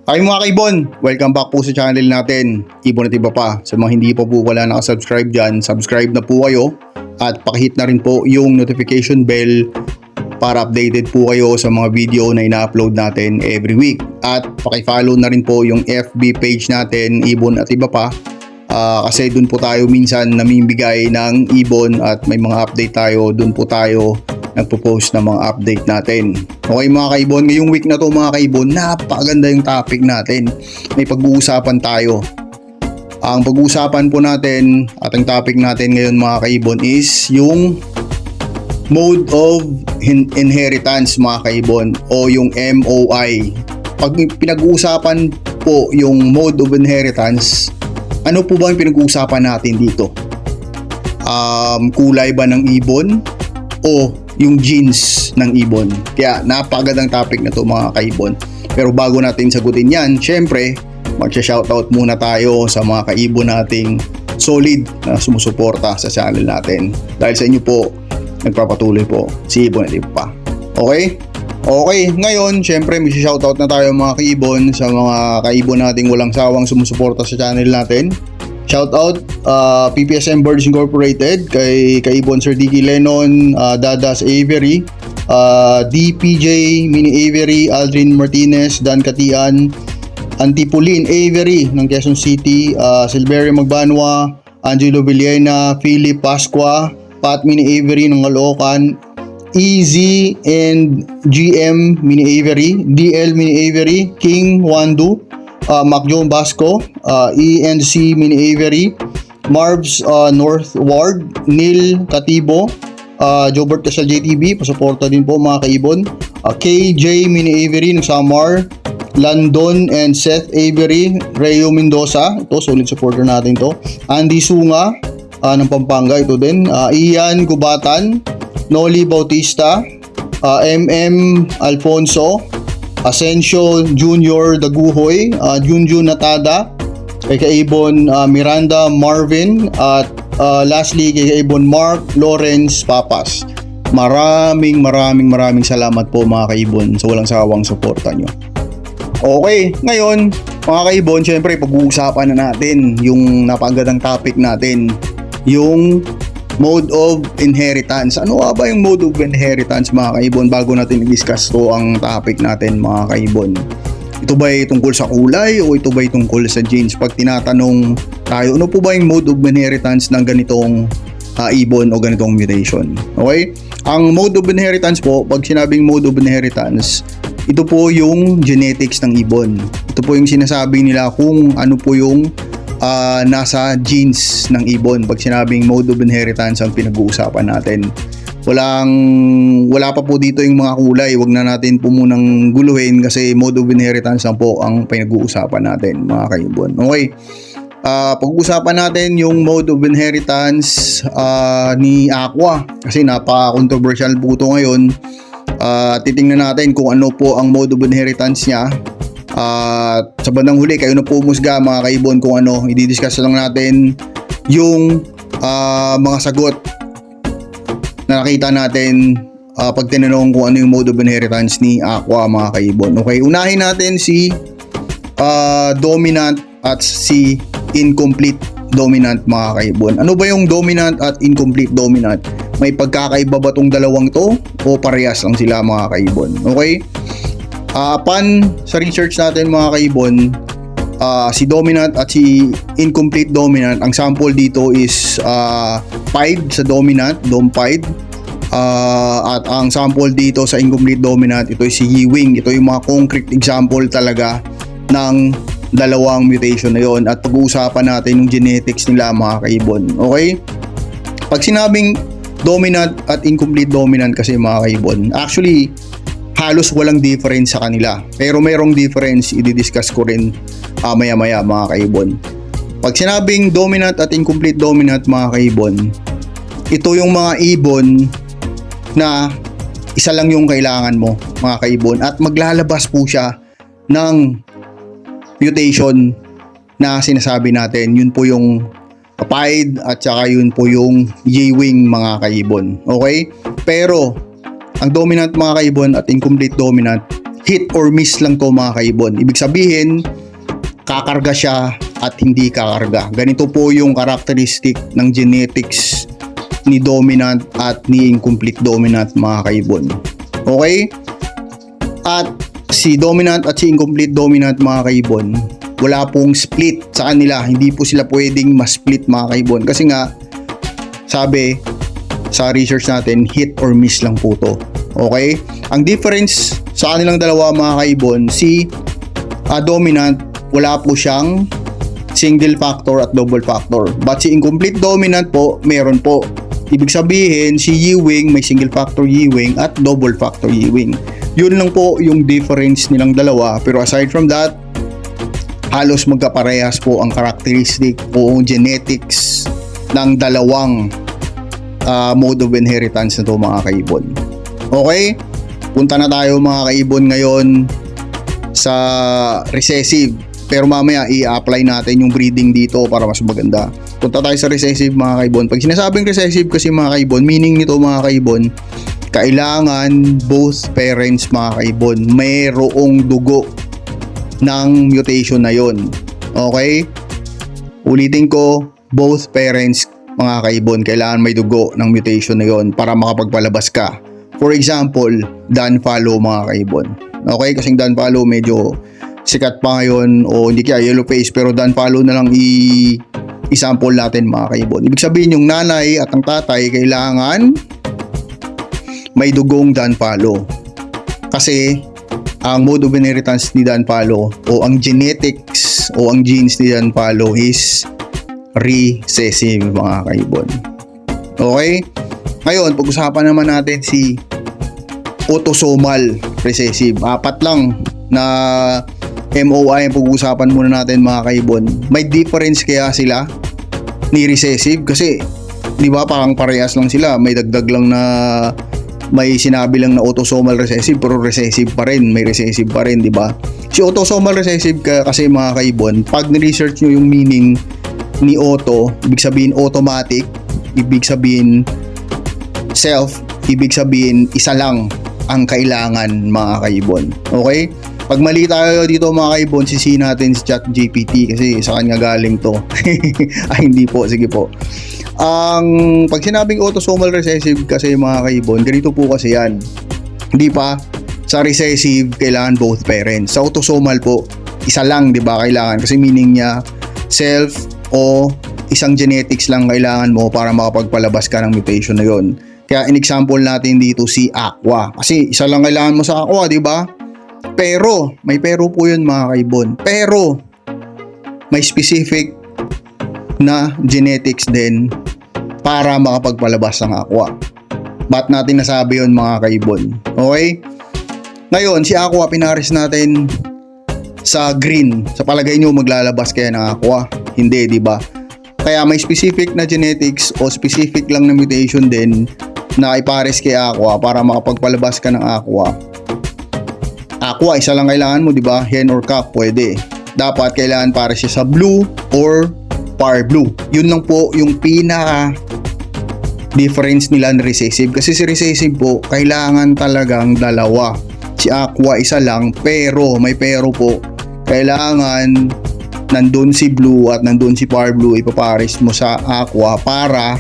Hi mga kaibon, welcome back po sa channel natin, Ibon at Iba Pa. Sa mga hindi pa po wala nakasubscribe dyan, subscribe na po kayo at pakihit na rin po yung notification bell para updated po kayo sa mga video na ina-upload natin every week. At pakifollow na rin po yung FB page natin, Ibon at Iba Pa, kasi dun po tayo minsan namimigay ng ibon at may mga update tayo, dun po tayo nagpo-post ng mga update natin. Okay mga kaibon, ngayong week na to mga kaibon, napakaganda yung topic natin. May pag-uusapan tayo. Ang pag-uusapan po natin at ang topic natin ngayon mga kaibon is yung mode of inheritance mga kaibon o yung MOI. Pag pinag-uusapan po yung mode of inheritance, ano po ba yung pinag-uusapan natin dito? Kulay ba ng ibon o yung genes ng ibon? Kaya napakagandang topic na to mga kaibon. Pero bago natin sagutin yan, syempre magsha-shoutout muna tayo sa mga kaibon nating solid na sumusuporta sa channel natin. Dahil sa inyo po, nagpapatuloy po si Ibon at Iba Pa. Okay? Okay, ngayon syempre magsha-shoutout na tayo mga kaibon sa mga kaibon nating walang sawang sumusuporta sa channel natin. Shoutout PPSM Birds Incorporated, kay Kaibon Sir Dicky Lennon, Dadas Avery, DPJ Mini Avery, Aldrin Martinez, Dan Katian, Antipulin Avery ng Quezon City, Silverio Magbanwa, Angelo Villena, Philip Pasqua, Pat Mini Avery ng Caloocan, EZ and GM Mini Avery, DL Mini Avery, King Wandu, Macjon Basco, ENC Mini Avery, Marv's Northward, Neil Katibo, Jobert Casal JTB, pasuporta din po mga kaibon, KJ Mini Avery ng Samar, Landon and Seth Avery, Rayo Mendoza, ito solid supporter natin to, Andy Sunga ng Pampanga, ito din, Ian Gubatan, Noli Bautista, MM Alfonso, Asensio Junior Daguhoy, Junjun Natada, kay Kaibon Miranda Marvin, at lastly kay Kaibon Mark Lawrence Papas. Maraming salamat po mga kaibon sa walang sawang suporta nyo. Okay, ngayon mga kaibon, syempre pag-uusapan na natin yung napagandang topic natin, yung mode of inheritance. Ano ba yung mode of inheritance mga kaibon bago natin i-discuss to ang topic natin mga kaibon? Ito ba ay tungkol sa kulay o ito ba ay tungkol sa genes? Pag tinatanong tayo, ano po ba yung mode of inheritance ng ganitong ibon o ganitong mutation? Okay? Ang mode of inheritance po, pag sinabing mode of inheritance, ito po yung genetics ng ibon. Ito po yung sinasabi nila kung ano po yung nasa genes ng ibon. Pag sinabing mode of inheritance ang pinag-uusapan natin, wala pa po dito yung mga kulay. Wag na natin po munang guluhin kasi mode of inheritance lang po ang pinag-uusapan natin mga kaibon. Okay, pag-uusapan natin yung mode of inheritance ni Aqua kasi napaka-controversial po ito ngayon. Titingnan natin kung ano po ang mode of inheritance niya. Sa bandang huli, kayo na po musga mga kaibon kung ano. I-discuss lang natin yung mga sagot na nakita natin pag tinanong kung ano yung mode of inheritance ni Aqua mga kaibon. Okay, unahin natin si dominant at si incomplete dominant mga kaibon. Ano ba yung dominant at incomplete dominant? May pagkakaiba ba tong dalawang to o parehas lang sila mga kaibon? Okay, upon sa research natin mga kaibon, si dominant at si incomplete dominant, ang sample dito is pied sa dominant, dom-pied, at ang sample dito sa incomplete dominant, ito is si Ewing. Ito yung mga concrete example talaga ng dalawang mutation na yon, at pag-uusapan natin yung genetics nila mga kaibon. Okay, pag sinabing dominant at incomplete dominant kasi mga kaibon, actually halos walang difference sa kanila. Pero mayroong difference, i-discuss ko rin maya-maya mga kaibon. Pag sinabing dominant at incomplete dominant mga kaibon, ito yung mga ibon na isa lang yung kailangan mo mga kaibon, at maglalabas po siya ng mutation na sinasabi natin. Yun po yung pied at saka yun po yung Ewing mga kaibon. Okay? Pero ang dominant mga kaibon at incomplete dominant, hit or miss lang to mga kaibon. Ibig sabihin, kakarga siya at hindi kakarga. Ganito po yung karakteristik ng genetics ni dominant at ni incomplete dominant mga kaibon. Okay? At si dominant at si incomplete dominant mga kaibon, wala pong split sa kanila. Hindi po sila pwedeng ma-split mga kaibon. Kasi nga, sabi sa research natin, hit or miss lang po to. Okay? Ang difference sa kanilang dalawa mga kaibon, si dominant, wala po siyang single factor at double factor. But si incomplete dominant po, meron po. Ibig sabihin, si Ewing may single factor Ewing at double factor Ewing. Yun lang po yung difference nilang dalawa. Pero aside from that, halos magkaparehas po ang characteristic o genetics ng dalawang mode of inheritance na to mga kaibon. Okay? Punta na tayo mga kaibon ngayon sa recessive. Pero mamaya i-apply natin yung breeding dito para mas maganda. Punta tayo sa recessive mga kaibon. Pag sinasabing recessive kasi mga kaibon, meaning nito mga kaibon, kailangan both parents mga kaibon mayroong dugo ng mutation na yon. Okay? Ulitin ko, both parents mga kaibon, kailangan may dugo ng mutation na yon para makapagpalabas ka. For example, Dunfollow mga kaibon. Okay? Kasing Dunfollow medyo sikat pa ngayon o hindi kaya yellow face, pero Dunfollow na lang i-sample natin mga kaibon. Ibig sabihin yung nanay at ang tatay kailangan may dugong Dunfollow. Kasi ang mode of inheritance ni Dunfollow o ang genetics o ang genes ni Dunfollow is recessive mga kaibon. Okay? Ngayon, pag-usapan naman natin si autosomal recessive. 4 lang na MOI ang pag-uusapan muna natin mga kaibon. May difference kaya sila ni recessive? Kasi di ba parang parehas lang sila. May dagdag lang na may sinabi lang na autosomal recessive pero recessive pa rin. May recessive pa rin, di ba? Si autosomal recessive kasi mga kaibon, pag ni-research nyo yung meaning ni auto, ibig sabihin automatic, ibig sabihin self, ibig sabihin isa lang ang kailangan mga kaibon. Okay? Pag mali tayo dito mga kaibon, sisihin natin si ChatGPT kasi sa kanya galing to. Ay hindi po, sige po. Pag sinabing autosomal recessive kasi mga kaibon, ganito po kasi yan. Hindi pa, sa recessive kailangan both parents. Sa autosomal po, isa lang, di ba, kailangan. Kasi meaning niya, self o isang genetics lang kailangan mo para makapagpalabas ka ng mutation na yon. Kaya in example natin dito si Aqua. Kasi isa lang kailangan mo sa Aqua, di ba? Pero, may pero po yun mga kaibon. Pero, may specific na genetics din para makapagpalabas ng Aqua. Ba't natin nasabi yun mga kaibon? Okay? Ngayon, si Aqua pinares natin sa green. Sa palagay nyo, maglalabas kaya ng Aqua? Hindi, di ba? Kaya may specific na genetics o specific lang na mutation din na ipares kay Aqua para makapagpalabas ka ng Aqua. Aqua, isa lang kailangan mo, di ba? Hen or cock, pwede. Dapat kailangan pares siya sa blue or par blue. Yun lang po yung pinaka difference nila ng recessive. Kasi si recessive po, kailangan talagang dalawa. Si Aqua, isa lang, pero, may pero po, kailangan nandun si blue at nandun si par blue, ipapares mo sa Aqua para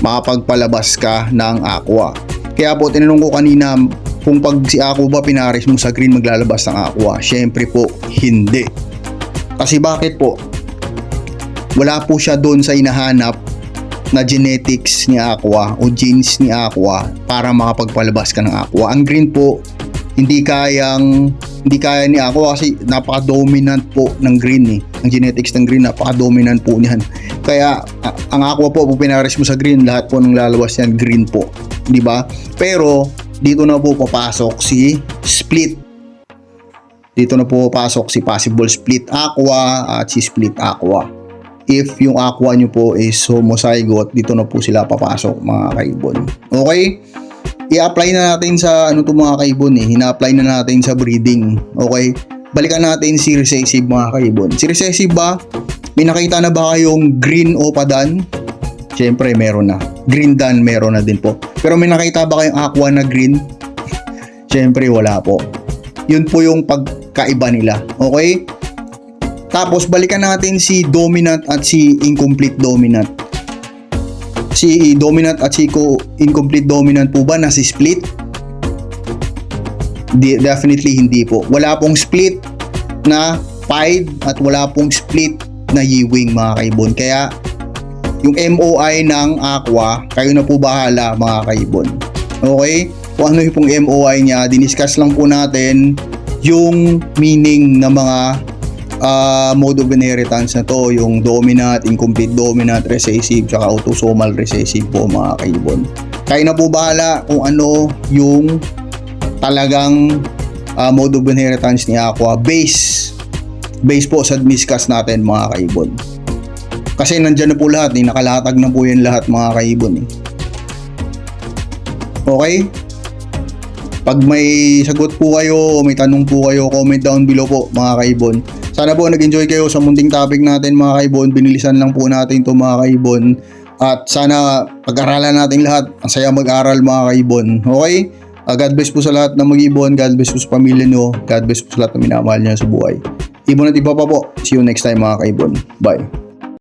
makapagpalabas ka ng Aqua. Kaya po, tinanong ko kanina, kung pag si Aqua ba pinares mo sa green, maglalabas ng Aqua? Syempre po, hindi. Kasi bakit po? Wala po siya doon sa hinahanap na genetics ni Aqua o genes ni Aqua para makapagpalabas ka ng Aqua. Ang green po, hindi kaya ni Aqua kasi napaka-dominant po ng green eh. Ang genetics ng green, napaka-dominant po niyan. Kaya ang Aqua po, pag pinares mo sa green, lahat po ng lalabas yan green po. Di ba? Pero dito na po papasok si split. Dito na po papasok si possible split Aqua at si split Aqua. If yung Aqua nyo po is homozygote, dito na po sila papasok mga kaibon. Okay? I-apply na natin sa ano to mga kaibon eh. Hina-apply na natin sa breeding. Okay? Balikan natin si recessive mga kaibon. Si recessive ba? May nakita na ba kayong green opadan? Siyempre meron na. Green dan meron na din po. Pero may nakita ba kayong Aqua na green? Siyempre wala po. Yun po yung pagkaiba nila. Okay? Tapos balikan natin si dominant at si incomplete dominant. Si dominant at si incomplete dominant po ba nasi split? Definitely hindi po. Wala pong split na pied at wala pong split na Ewing mga kaibon. Kaya yung MOI ng Aqua, kayo na po bahala mga kaibon. Okay? Kung ano yung pong MOI niya, diniscuss lang po natin yung meaning ng mga mode of inheritance na to, yung dominant, incomplete dominant, recessive, tsaka autosomal recessive po mga kaibon. Kayo na po bahala kung ano yung talagang mode of inheritance ni Aqua base po sa discuss natin mga kaibon. Kasi nandyan na po lahat, nakalatag na po yan lahat mga kaibon. Okay? Pag may sagot po kayo o may tanong po kayo, comment down below po mga kaibon. Sana po nag-enjoy kayo sa munting topic natin mga kaibon. Binilisan lang po natin ito mga kaibon. At sana pag-aralan natin lahat. Ang saya mag-aral mga kaibon. Okay? God bless po sa lahat ng mag-ibon. God bless po sa pamilya nyo. God bless po sa lahat ng minamahal nyo sa buhay. Ibon at iba pa po. See you next time mga kaibon. Bye.